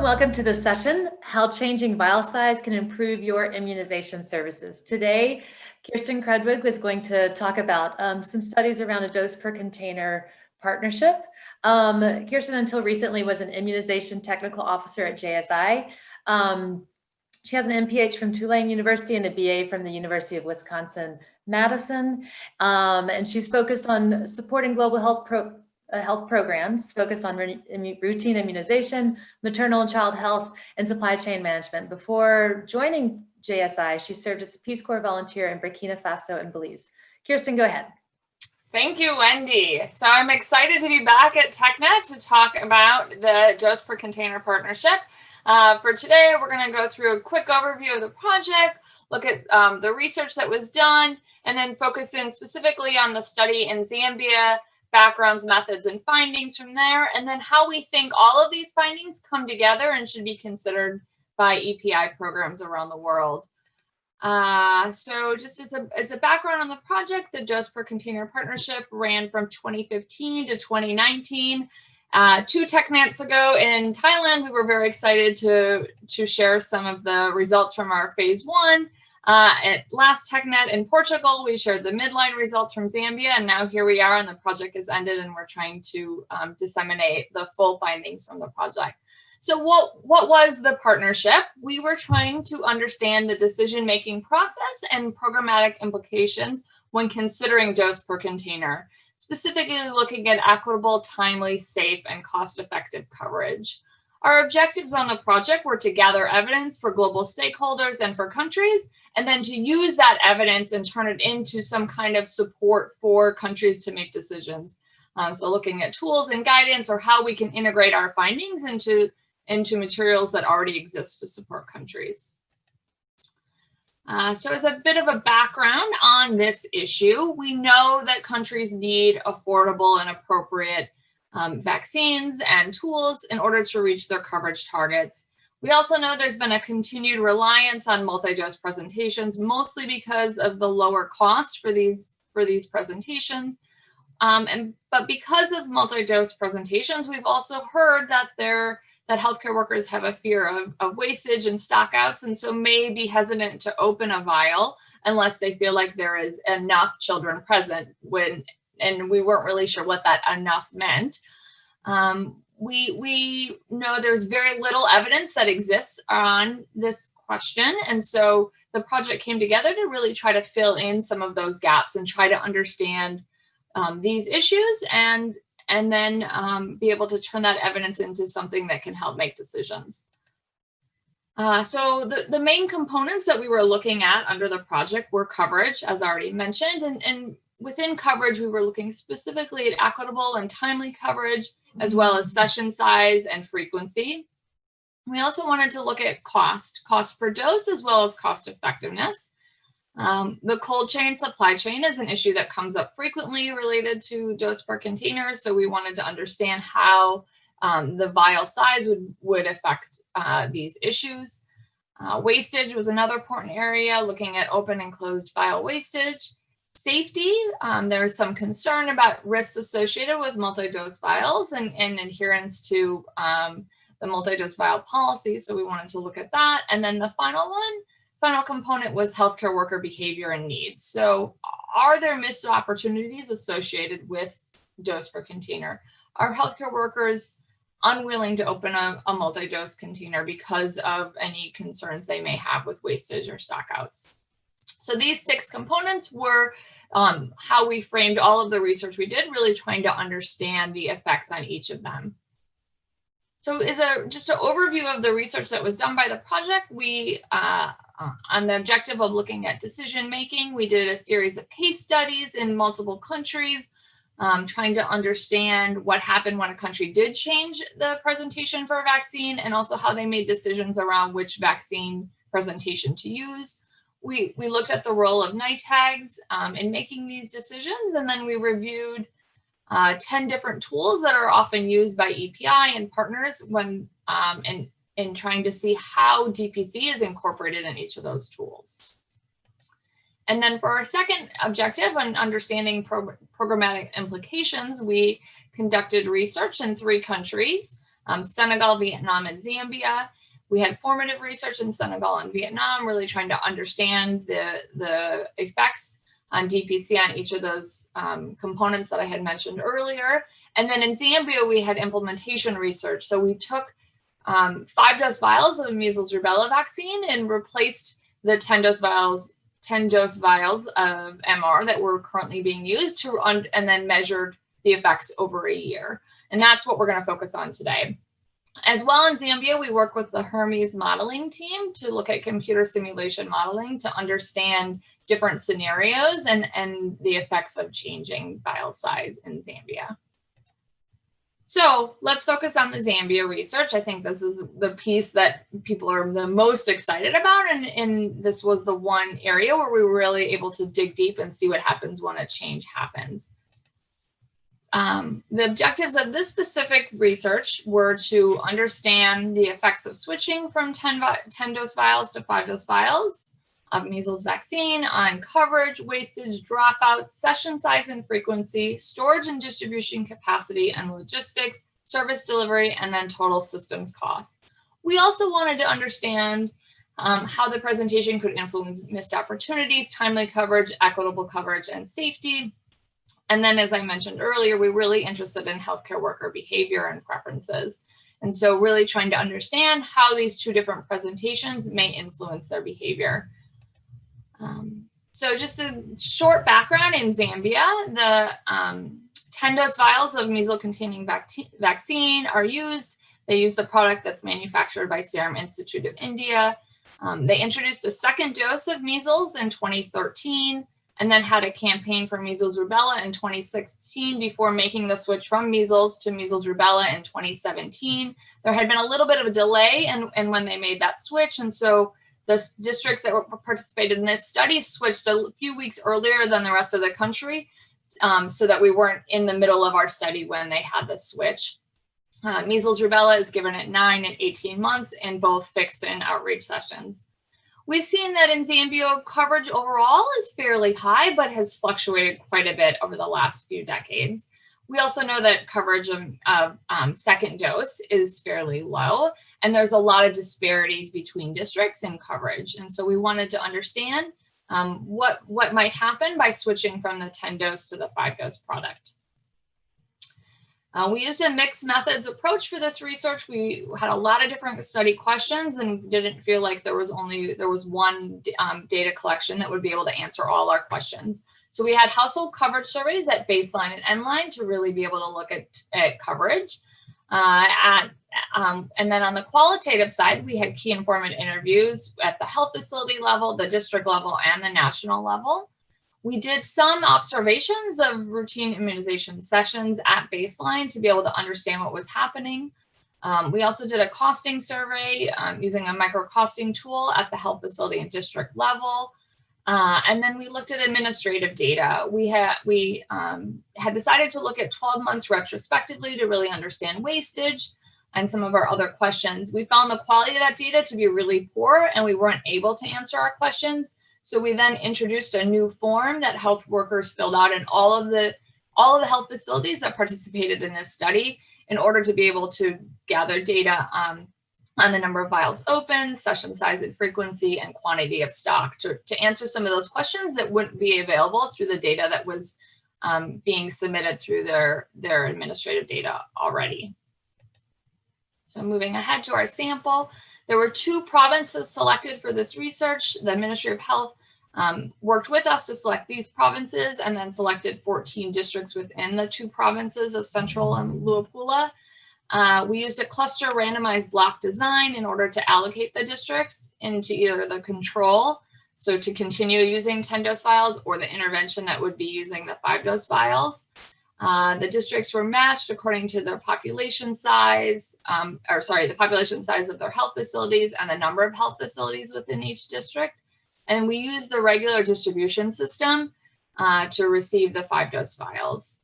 welcome to this session, How Changing Vial Size Can Improve Your Immunization Services. Today, Kirstin Krudwig is going to talk about some studies around a dose per container partnership. Kirstin, until recently, was an immunization technical officer at JSI. She has an MPH from Tulane University and a BA from the University of Wisconsin-Madison. And she's focused on supporting global health programs focused on routine immunization, maternal and child health, and supply chain management. Before joining JSI, she served as a Peace Corps volunteer in Burkina Faso and Belize. Kirstin, go ahead. Thank you, Wendy. So I'm excited to be back at TechNet to talk about the dose per container partnership. For today, we're going to go through a quick overview of the project, look at the research that was done, and then focus in specifically on the study in Zambia, backgrounds, methods, and findings from there, and then how we think all of these findings come together and should be considered by EPI programs around the world. So just as a background on the project, the Dose per Container Partnership ran from 2015 to 2019. 2 TechNets ago in Thailand, we were very excited to share some of the results from our phase 1. At last TechNet in Portugal, we shared the midline results from Zambia, and now here we are and the project is ended and we're trying to disseminate the full findings from the project. So what was the partnership? We were trying to understand the decision-making process and programmatic implications when considering dose per container, specifically looking at equitable, timely, safe, and cost-effective coverage. Our objectives on the project were to gather evidence for global stakeholders and for countries, and then to use that evidence and turn it into some kind of support for countries to make decisions. So looking at tools and guidance or how we can integrate our findings into materials that already exist to support countries. So as a bit of a background on this issue, we know that countries need affordable and appropriate vaccines and tools in order to reach their coverage targets. We also know there's been a continued reliance on multi-dose presentations, mostly because of the lower cost for these presentations. But because of multi-dose presentations, we've also heard that healthcare workers have a fear of wastage and stockouts, and so may be hesitant to open a vial unless they feel like there is enough children present and we weren't really sure what that enough meant. We know there's very little evidence that exists on this question, and so the project came together to really try to fill in some of those gaps and try to understand these issues and then be able to turn that evidence into something that can help make decisions. So the main components that we were looking at under the project were coverage, as already mentioned, and within coverage, we were looking specifically at equitable and timely coverage, as well as session size and frequency. We also wanted to look at cost per dose, as well as cost effectiveness. The cold chain supply chain is an issue that comes up frequently related to dose per container. So we wanted to understand how the vial size would affect these issues. Wastage was another important area, looking at open and closed vial wastage. Safety, there is some concern about risks associated with multi-dose vials and adherence to the multi-dose vial policy. So we wanted to look at that. And then the final component was healthcare worker behavior and needs. So are there missed opportunities associated with dose per container? Are healthcare workers unwilling to open a multi-dose container because of any concerns they may have with wastage or stockouts? So these 6 components were how we framed all of the research we did, really trying to understand the effects on each of them. So just an overview of the research that was done by the project, we, on the objective of looking at decision-making, we did a series of case studies in multiple countries, trying to understand what happened when a country did change the presentation for a vaccine, and also how they made decisions around which vaccine presentation to use. We looked at the role of NITAGs in making these decisions, and then we reviewed 10 different tools that are often used by EPI and partners when in trying to see how DPC is incorporated in each of those tools. And then for our second objective on understanding programmatic implications, we conducted research in 3 countries. Senegal, Vietnam, and Zambia. We had formative research in Senegal and Vietnam, really trying to understand the effects on DPC on each of those components that I had mentioned earlier. And then in Zambia, we had implementation research. So we took 5-dose vials of measles rubella vaccine and replaced the 10-dose vials of MR that were currently being used and then measured the effects over a year. And that's what we're going to focus on today. As well, in Zambia, we work with the Hermes modeling team to look at computer simulation modeling to understand different scenarios and the effects of changing vial size in Zambia. So let's focus on the Zambia research. I think this is the piece that people are the most excited about. And this was the one area where we were really able to dig deep and see what happens when a change happens. The objectives of this specific research were to understand the effects of switching from 10-dose vials to 5-dose vials of measles vaccine on coverage, wastage, dropouts, session size and frequency, storage and distribution capacity and logistics, service delivery, and then total systems costs. We also wanted to understand how the presentation could influence missed opportunities, timely coverage, equitable coverage, and safety. And then, as I mentioned earlier, we're really interested in healthcare worker behavior and preferences. And so really trying to understand how these two different presentations may influence their behavior. So just a short background in Zambia, the 10-dose vials of measles-containing vaccine are used. They use the product that's manufactured by Serum Institute of India. They introduced a second dose of measles in 2013, and then had a campaign for measles rubella in 2016 before making the switch from measles to measles rubella in 2017. There had been a little bit of a delay in when they made that switch, and so the districts that participated in this study switched a few weeks earlier than the rest of the country, so that we weren't in the middle of our study when they had the switch. Measles rubella is given at 9 and 18 months in both fixed and outreach sessions. We've seen that in Zambia, coverage overall is fairly high, but has fluctuated quite a bit over the last few decades. We also know that coverage of second dose is fairly low, and there's a lot of disparities between districts in coverage. And so we wanted to understand what might happen by switching from the 10-dose to the 5-dose product. We used a mixed methods approach for this research. We had a lot of different study questions and didn't feel like there was one data collection that would be able to answer all our questions. So we had household coverage surveys at baseline and end line to really be able to look at coverage. And then on the qualitative side, we had key informant interviews at the health facility level, the district level, and the national level. We did some observations of routine immunization sessions at baseline to be able to understand what was happening. We also did a costing survey using a micro-costing tool at the health facility and district level. And then we looked at administrative data. We had decided to look at 12 months retrospectively to really understand wastage and some of our other questions. We found the quality of that data to be really poor, and we weren't able to answer our questions. So we then introduced a new form that health workers filled out in all of the health facilities that participated in this study in order to be able to gather data on the number of vials open, session size and frequency, and quantity of stock to answer some of those questions that wouldn't be available through the data that was being submitted through their administrative data already. So moving ahead to our sample, there were 2 provinces selected for this research. The Ministry of Health worked with us to select these provinces and then selected 14 districts within the 2 provinces of Central and Luapula. We used a cluster randomized block design in order to allocate the districts into either the control, so to continue using 10-dose vials, or the intervention that would be using the 5-dose vials. The districts were matched according to their population size, the population size of their health facilities and the number of health facilities within each district. And we used the regular distribution system to receive the 5-dose vials.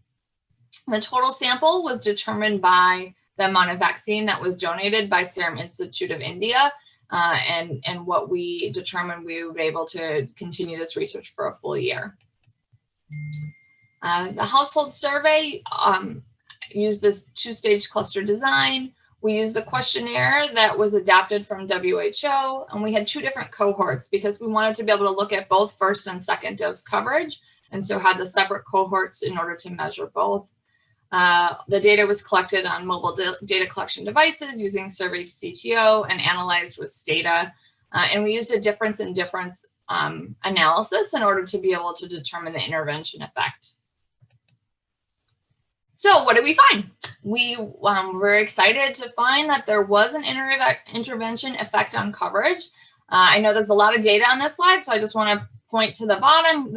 The total sample was determined by the amount of vaccine that was donated by Serum Institute of India, and what we determined we would be able to continue this research for a full year. The household survey used this 2-stage cluster design. We used the questionnaire that was adapted from WHO, and we had 2 different cohorts because we wanted to be able to look at both first and second dose coverage, and so had the separate cohorts in order to measure both. The data was collected on mobile data collection devices using surveyed CTO and analyzed with Stata, and we used a difference in difference analysis in order to be able to determine the intervention effect. So what did we find? We were excited to find that there was an intervention effect on coverage. I know there's a lot of data on this slide, so I just want to point to the bottom.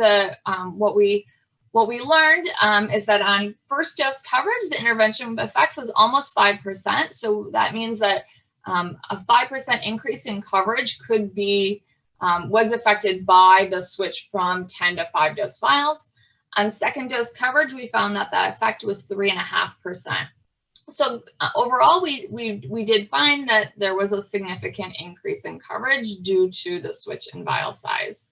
What we learned is that on first dose coverage, the intervention effect was almost 5%. So that means that a 5% increase in coverage could be was affected by the switch from 10 to 5 dose vials. On second dose coverage, we found that the effect was 3.5%. So overall, we did find that there was a significant increase in coverage due to the switch in vial size.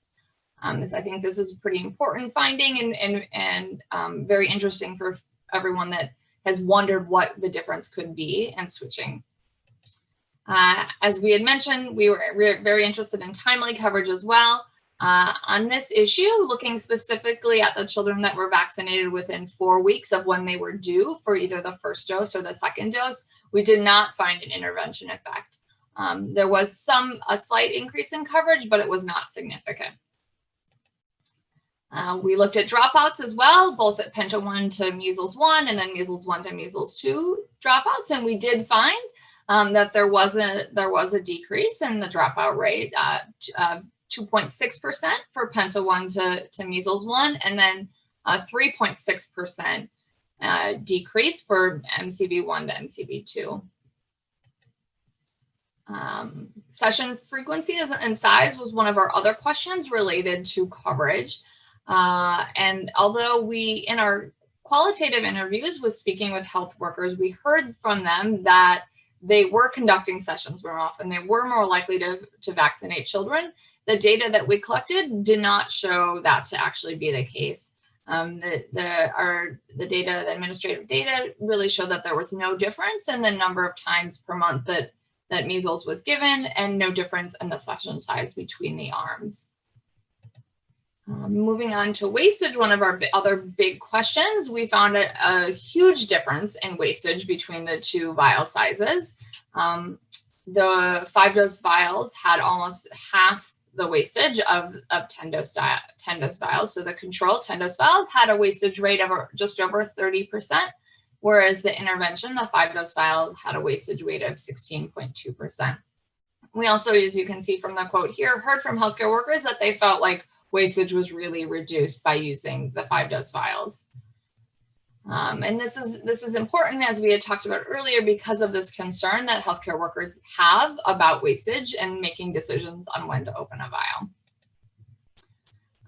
I think this is a pretty important finding and very interesting for everyone that has wondered what the difference could be in switching. As we had mentioned, we were very interested in timely coverage as well. On this issue, looking specifically at the children that were vaccinated within 4 weeks of when they were due for either the first dose or the second dose, we did not find an intervention effect. There was a slight increase in coverage, but it was not significant. We looked at dropouts as well, both at Penta 1 to Measles 1 and then Measles 1 to Measles 2 dropouts, and we did find that there was a decrease in the dropout rate of 2.6% for Penta 1 to Measles 1, and then a 3.6% decrease for MCV 1 to MCV 2. Session frequency and size was one of our other questions related to coverage. And although we, in our qualitative interviews with speaking with health workers, we heard from them that they were conducting sessions more often, they were more likely to vaccinate children. The data that we collected did not show that to actually be the case. The data, the administrative data, really showed that there was no difference in the number of times per month that measles was given, and no difference in the session size between the arms. Moving on to wastage, one of our other big questions, we found a huge difference in wastage between the 2 vial sizes. The 5-dose vials had almost half the wastage of 10-dose vials. So the control 10-dose vials had a wastage rate of just over 30%, whereas the intervention, the 5-dose vial, had a wastage rate of 16.2%. We also, as you can see from the quote here, heard from healthcare workers that they felt like wastage was really reduced by using the 5-dose vials. And this is important, as we had talked about earlier, because of this concern that healthcare workers have about wastage and making decisions on when to open a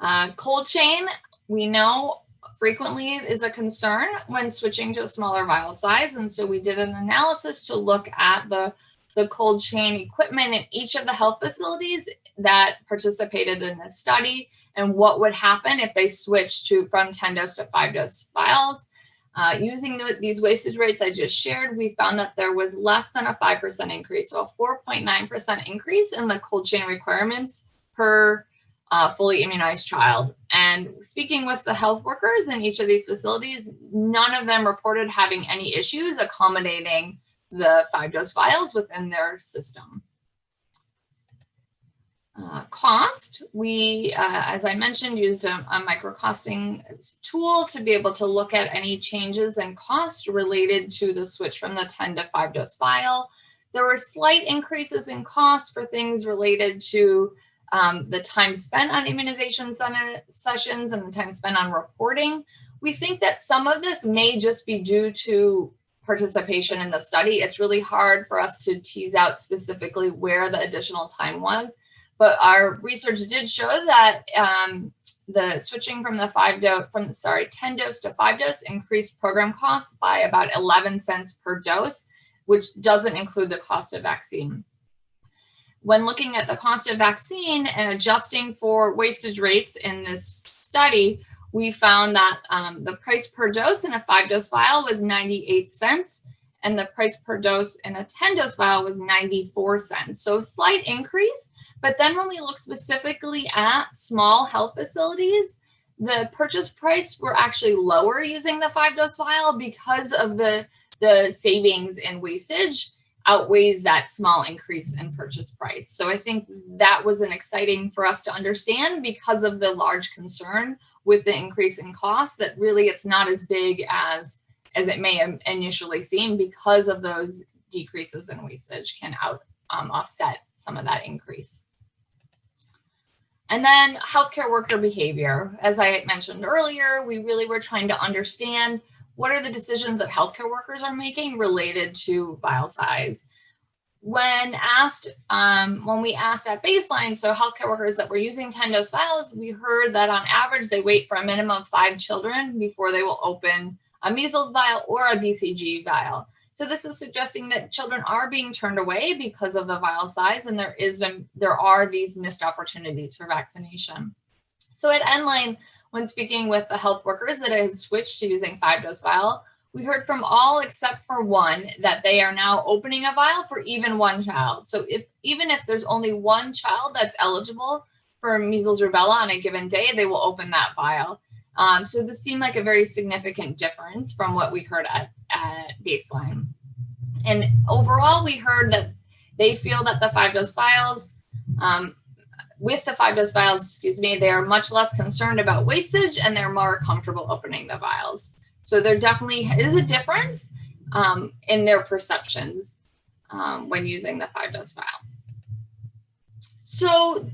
vial. Cold chain, we know frequently is a concern when switching to a smaller vial size. And so we did an analysis to look at the cold chain equipment in each of the health facilities that participated in this study and what would happen if they switched from 10-dose to 5-dose vials. Using these wastage rates I just shared, we found that there was less than a 5% increase, so a 4.9% increase in the cold chain requirements per fully immunized child. And speaking with the health workers in each of these facilities, none of them reported having any issues accommodating the 5-dose vials within their system. Cost, we, as I mentioned, used a microcosting tool to be able to look at any changes in cost related to the switch from the 10 to 5-dose vial. There were slight increases in cost for things related to the time spent on immunization sessions and the time spent on reporting. We think that some of this may just be due to participation in the study. It's really hard for us to tease out specifically where the additional time was. But our research did show that the switching from the 10-dose to 5-dose increased program costs by about 11 cents per dose, which doesn't include the cost of vaccine. When looking at the cost of vaccine and adjusting for wastage rates in this study, we found that the price per dose in a 5-dose vial was 98 cents, and the price per dose in a 10-dose vial was 94 cents. So a slight increase, but then when we look specifically at small health facilities, the purchase price were actually lower using the 5-dose vial because of the savings in wastage outweighs that small increase in purchase price. So I think that was an exciting for us to understand because of the large concern with the increase in cost, that really it's not as big as it may initially seem, because of those decreases in wastage can offset some of that increase. And then healthcare worker behavior. As I mentioned earlier, we really were trying to understand what are the decisions that healthcare workers are making related to vial size. When we asked at baseline, so healthcare workers that were using 10-dose vials, we heard that on average, they wait for a minimum of 5 children before they will open a measles vial or a BCG vial. So this is suggesting that children are being turned away because of the vial size, and there are these missed opportunities for vaccination. So at Endline, when speaking with the health workers that have switched to using 5-dose vial, we heard from all except for one that they are now opening a vial for even one child. So even if there's only one child that's eligible for measles rubella on a given day, they will open that vial. So this seemed like a very significant difference from what we heard at baseline. And overall, we heard that they feel that the 5-dose vials, they are much less concerned about wastage and they're more comfortable opening the vials. So there definitely is a difference in their perceptions when using the 5-dose vial. So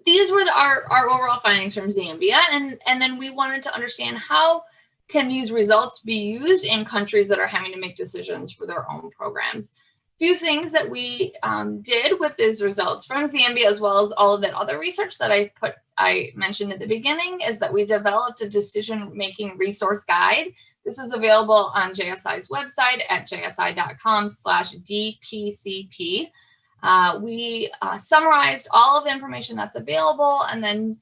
these were our overall findings from Zambia, and then we wanted to understand how can these results be used in countries that are having to make decisions for their own programs. Few things that we did with these results from Zambia, as well as all of the other research that I mentioned at the beginning, is that we developed a decision-making resource guide. This is available on JSI's website at jsi.com/DPCP. We summarized all of the information that's available and then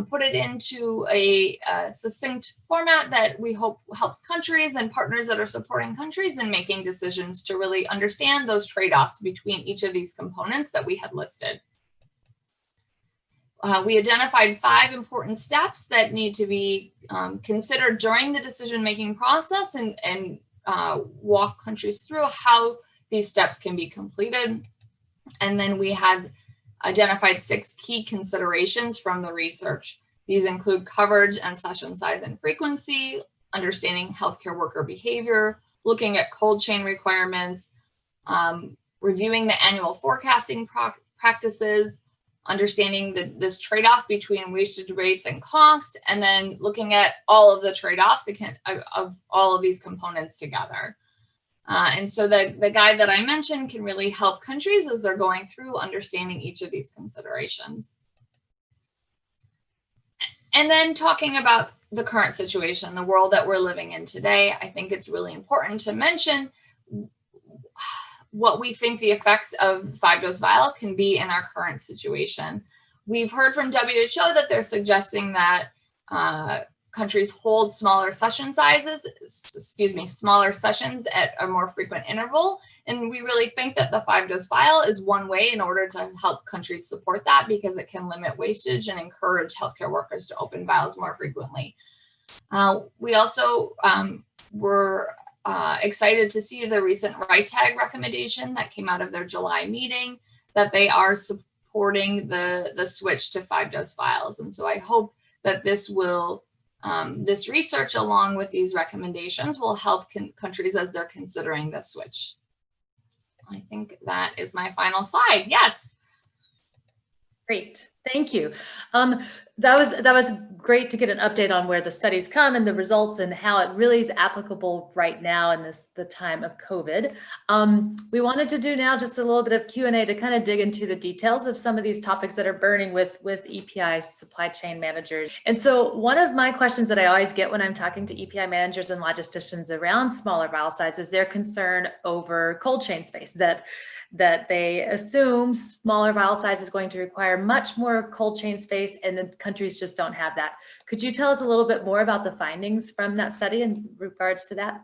put it into a succinct format that we hope helps countries and partners that are supporting countries in making decisions to really understand those trade-offs between each of these components that we had listed. We identified 5 important steps that need to be considered during the decision-making process and walk countries through how these steps can be completed. And then we had identified 6 key considerations from the research. These include coverage and session size and frequency, understanding healthcare worker behavior, looking at cold chain requirements, reviewing the annual forecasting practices, understanding this trade-off between wastage rates and cost, and then looking at all of the trade-offs of all of these components together. And so the guide that I mentioned can really help countries as they're going through understanding each of these considerations. And then talking about the current situation, the world that we're living in today, I think it's really important to mention what we think the effects of 5-dose vial can be in our current situation. We've heard from WHO that they're suggesting that countries hold smaller sessions at a more frequent interval. And we really think that the 5-dose vial is one way in order to help countries support that, because it can limit wastage and encourage healthcare workers to open vials more frequently. We also were excited to see the recent RITAG recommendation that came out of their July meeting, that they are supporting the switch to 5-dose vials. And so I hope that this will this research, along with these recommendations, will help countries as they're considering the switch. I think that is my final slide. Yes. Great, thank you. That was great to get an update on where the studies come and the results and how it really is applicable right now in the time of COVID. We wanted to do now just a little bit of Q&A to kind of dig into the details of some of these topics that are burning with EPI supply chain managers. And so one of my questions that I always get when I'm talking to EPI managers and logisticians around smaller vial size is their concern over cold chain space, that they assume smaller vial size is going to require much more cold chain space, and the countries just don't have that. Could you tell us a little bit more about the findings from that study in regards to that?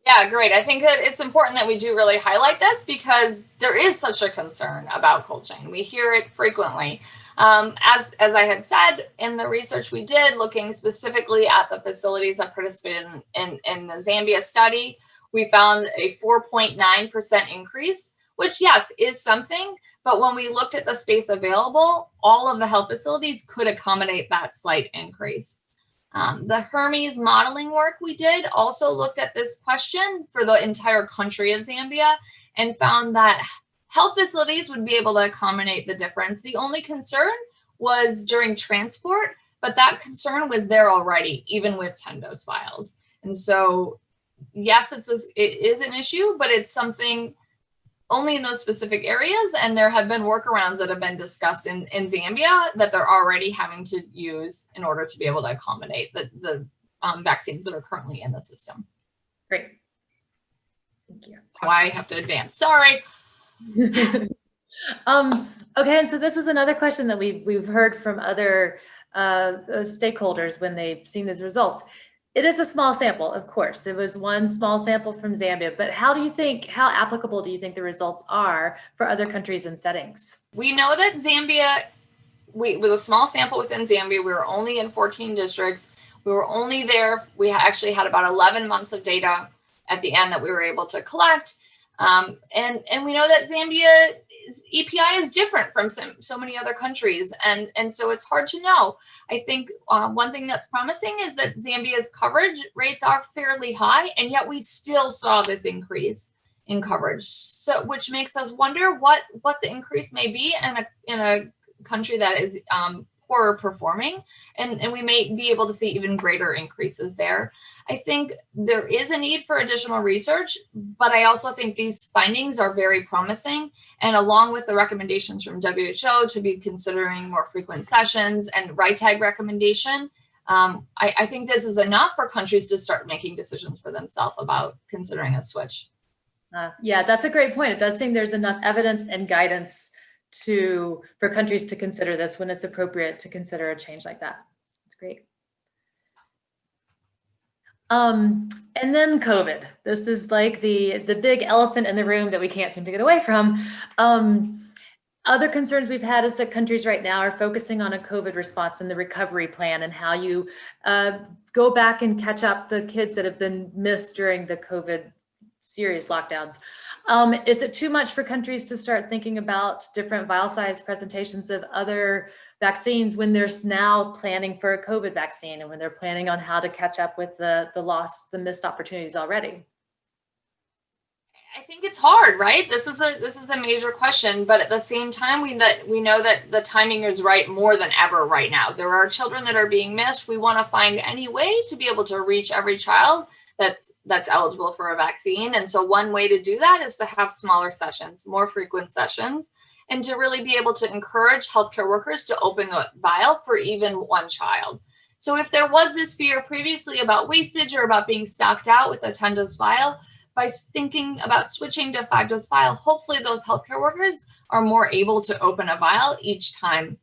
Yeah, great. I think that it's important that we do really highlight this because there is such a concern about cold chain. We hear it frequently. As I had said in the research we did, looking specifically at the facilities that participated in the Zambia study, we found a 4.9% increase, which yes, is something. But when we looked at the space available, all of the health facilities could accommodate that slight increase. The Hermes modeling work we did also looked at this question for the entire country of Zambia and found that health facilities would be able to accommodate the difference. The only concern was during transport, but that concern was there already, even with 10-dose vials. And so, yes, it is an issue, but it's something only in those specific areas, and there have been workarounds that have been discussed in Zambia that they're already having to use in order to be able to accommodate the vaccines that are currently in the system. Great. Thank you. Why I have to advance, sorry. Okay, and so this is another question that we've heard from other stakeholders when they've seen these results. It is a small sample, of course. It was one small sample from Zambia, but how applicable do you think the results are for other countries and settings? We know that Zambia, it was a small sample within Zambia. We were only in 14 districts. We were only there. We actually had about 11 months of data at the end that we were able to collect. And we know that Zambia's EPI is different from so many other countries. And so it's hard to know. I think one thing that's promising is that Zambia's coverage rates are fairly high, and yet we still saw this increase in coverage. So, which makes us wonder what the increase may be in a country that is poorer performing, and we may be able to see even greater increases there. I think there is a need for additional research, but I also think these findings are very promising. And along with the recommendations from WHO to be considering more frequent sessions and right tag recommendation, I think this is enough for countries to start making decisions for themselves about considering a switch. Yeah, that's a great point. It does seem there's enough evidence and guidance for countries to consider this when it's appropriate to consider a change like that. That's great. And then COVID. This is like the big elephant in the room that we can't seem to get away from. Other concerns we've had is that countries right now are focusing on a COVID response and the recovery plan and how you go back and catch up the kids that have been missed during the COVID serious lockdowns. Is it too much for countries to start thinking about different vial size presentations of other vaccines when there's now planning for a COVID vaccine and when they're planning on how to catch up with the missed opportunities already? I think it's hard, right? This is a major question, but at the same time, we know that the timing is right more than ever right now. There are children that are being missed. We want to find any way to be able to reach every child that's eligible for a vaccine. And so one way to do that is to have smaller sessions, more frequent sessions, and to really be able to encourage healthcare workers to open the vial for even one child. So if there was this fear previously about wastage or about being stocked out with a 10-dose vial, by thinking about switching to a 5-dose vial, hopefully those healthcare workers are more able to open a vial each time.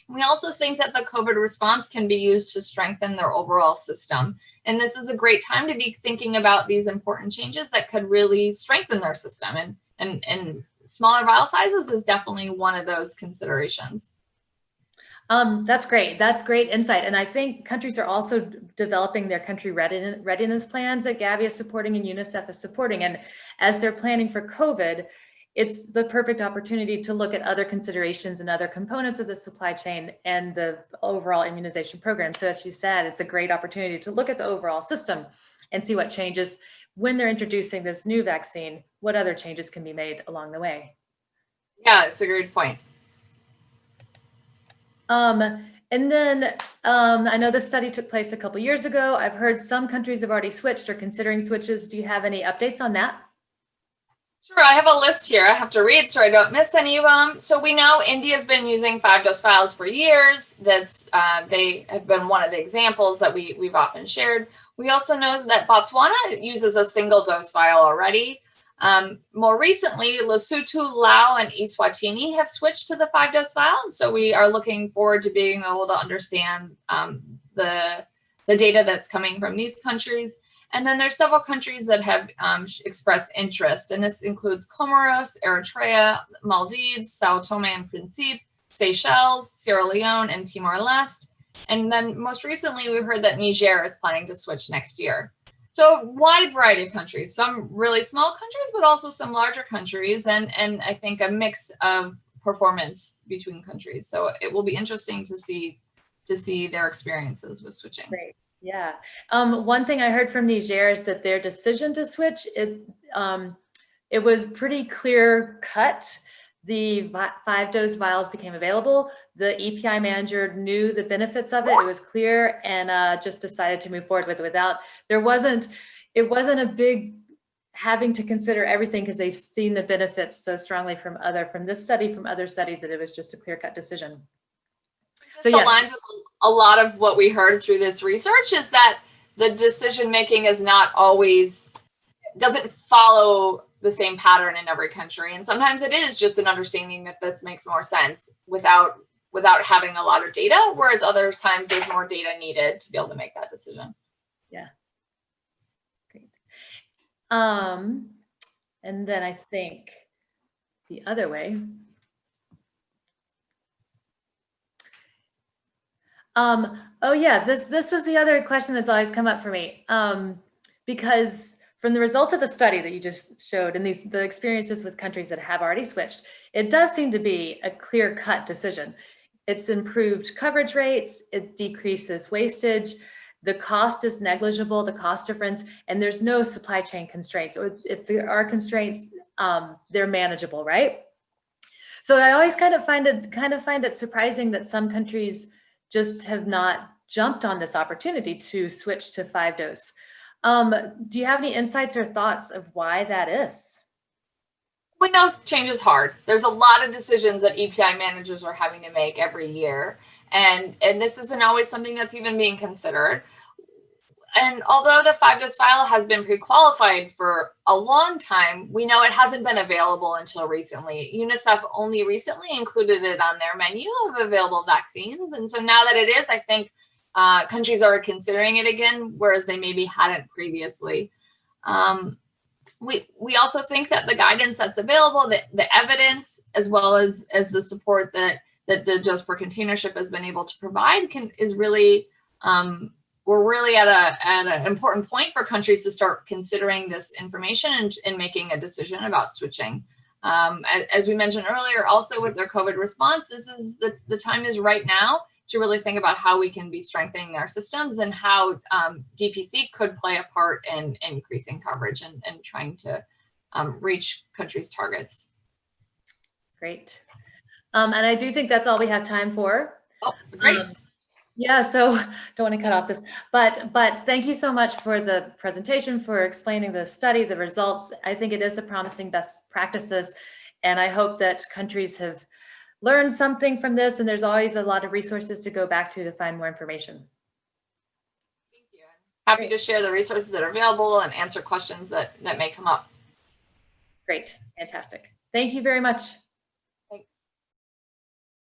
We also think that the COVID response can be used to strengthen their overall system. And this is a great time to be thinking about these important changes that could really strengthen their system. And smaller vial sizes is definitely one of those considerations. That's great. That's great insight. And I think countries are also developing their country readiness plans that Gavi is supporting and UNICEF is supporting. And as they're planning for COVID, it's the perfect opportunity to look at other considerations and other components of the supply chain and the overall immunization program. So as you said, it's a great opportunity to look at the overall system and see what changes when they're introducing this new vaccine, what other changes can be made along the way. Yeah, it's a great point. And then I know this study took place a couple years ago. I've heard some countries have already switched or considering switches. Do you have any updates on that? Sure, I have a list here I have to read so I don't miss any of them. So we know India's been using 5-dose vials for years. They have been one of the examples that we've often shared. We also know that Botswana uses a single-dose vial already. More recently, Lesotho, Laos, and Eswatini have switched to the 5-dose vial. So we are looking forward to being able to understand the data that's coming from these countries. And then there's several countries that have expressed interest, and this includes Comoros, Eritrea, Maldives, Sao Tome and Principe, Seychelles, Sierra Leone, and Timor-Leste. And then most recently, we've heard that Niger is planning to switch next year. So a wide variety of countries, some really small countries, but also some larger countries, and I think a mix of performance between countries. So it will be interesting to see their experiences with switching. Great. Yeah. One thing I heard from Niger is that their decision to switch, it was pretty clear cut. The 5-dose vials became available. The EPI manager knew the benefits of it. It was clear, and just decided to move forward with it it wasn't a big having to consider everything, because they've seen the benefits so strongly from this study, from other studies, that it was just a clear-cut decision. So yeah, aligns with a lot of what we heard through this research, is that the decision making is not always, doesn't follow the same pattern in every country, and sometimes it is just an understanding that this makes more sense without having a lot of data, whereas other times there's more data needed to be able to make that decision. Yeah. Great. And then I think the other way. Oh yeah, this was the other question that's always come up for me. Because from the results of the study that you just showed, and the experiences with countries that have already switched, it does seem to be a clear-cut decision. It's improved coverage rates, it decreases wastage, the cost is negligible, the cost difference, and there's no supply chain constraints, or if there are constraints, they're manageable, right? So I always kind of find it surprising that some countries just have not jumped on this opportunity to switch to 5-dose. Do you have any insights or thoughts of why that is? We know change is hard. There's a lot of decisions that EPI managers are having to make every year. And this isn't always something that's even being considered. And although the 5-dose vial has been pre-qualified for a long time, we know it hasn't been available until recently. UNICEF only recently included it on their menu of available vaccines. And so now that it is, I think countries are considering it again, whereas they maybe hadn't previously. We also think that the guidance that's available, the evidence, as well as the support that the dose per container ship has been able to provide is really, we're really at an important point for countries to start considering this information and making a decision about switching. As we mentioned earlier, also with their COVID response, this is the time is right now to really think about how we can be strengthening our systems and how DPC could play a part in increasing coverage and trying to reach countries' targets. Great. And I do think that's all we have time for. Oh, great. Yeah, so don't want to cut off this, but thank you so much for the presentation, for explaining the study, the results. I think it is a promising best practices, and I hope that countries have learned something from this, and there's always a lot of resources to go back to find more information. Thank you. Happy to share the resources that are available and answer questions that may come up. Great, fantastic. Thank you very much.